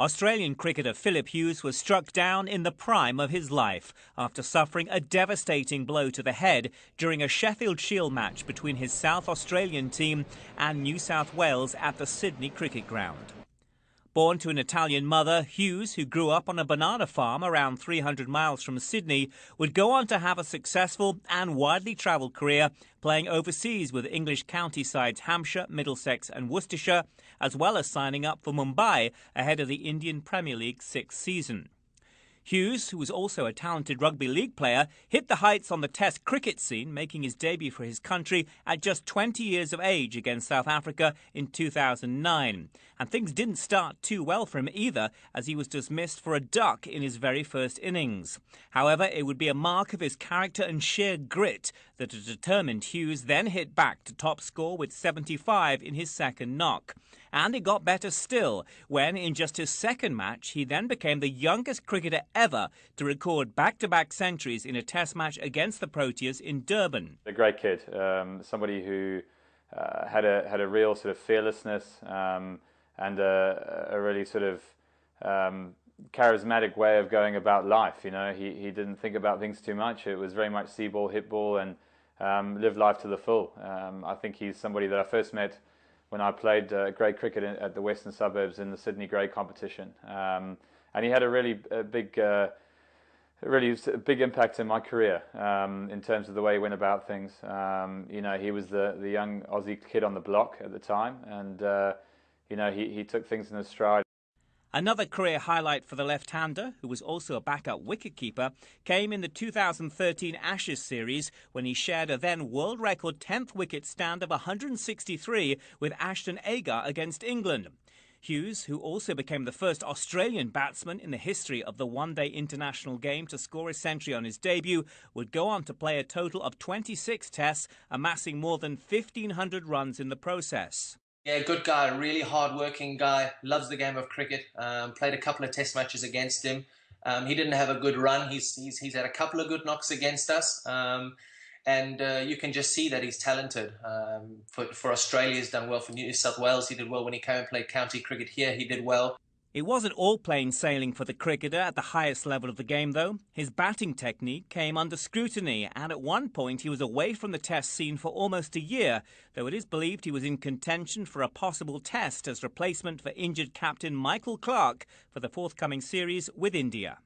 Australian cricketer Philip Hughes was struck down in the prime of his life after suffering a devastating blow to the head during a Sheffield Shield match between his South Australian team and New South Wales at the Sydney Cricket Ground. Born to an Italian mother, Hughes, who grew up on a banana farm around 300 miles from Sydney, would go on to have a successful and widely travelled career playing overseas with English county sides Hampshire, Middlesex and Worcestershire, as well as signing up for Mumbai ahead of the Indian Premier League's sixth season. Hughes, who was also a talented rugby league player, hit the heights on the Test cricket scene, making his debut for his country at just 20 years of age against South Africa in 2009. And things didn't start too well for him either, as he was dismissed for a duck in his very first innings. However, it would be a mark of his character and sheer grit that a determined Hughes then hit back to top score with 75 in his second knock. And it got better still when, in just his second match, he then became the youngest cricketer ever to record back-to-back centuries in a Test match against the Proteas in Durban. A great kid, somebody who had a real sort of fearlessness and a really sort of charismatic way of going about life. You know, he didn't think about things too much. It was very much see ball, hit ball, and live life to the full. I think he's somebody that I first met when I played grade cricket at the Western Suburbs in the Sydney grade competition. And he had a really big impact in my career in terms of the way he went about things. You know, he was the young Aussie kid on the block at the time, and you know, he took things in his stride. Another career highlight for the left-hander, who was also a backup wicketkeeper, came in the 2013 Ashes series when he shared a then world record 10th wicket stand of 163 with Ashton Agar against England. Hughes, who also became the first Australian batsman in the history of the one-day international game to score a century on his debut, would go on to play a total of 26 tests, amassing more than 1,500 runs in the process. Yeah, good guy, really hard-working guy, loves the game of cricket, played a couple of test matches against him. He didn't have a good run. He's had a couple of good knocks against us, and you can just see that he's talented. For Australia, he's done well. For New South Wales, he did well. When he came and played county cricket here, he did well. It wasn't all plain sailing for the cricketer at the highest level of the game, though. His batting technique came under scrutiny, and at one point he was away from the Test scene for almost a year, though it is believed he was in contention for a possible Test as replacement for injured captain Michael Clarke for the forthcoming series with India.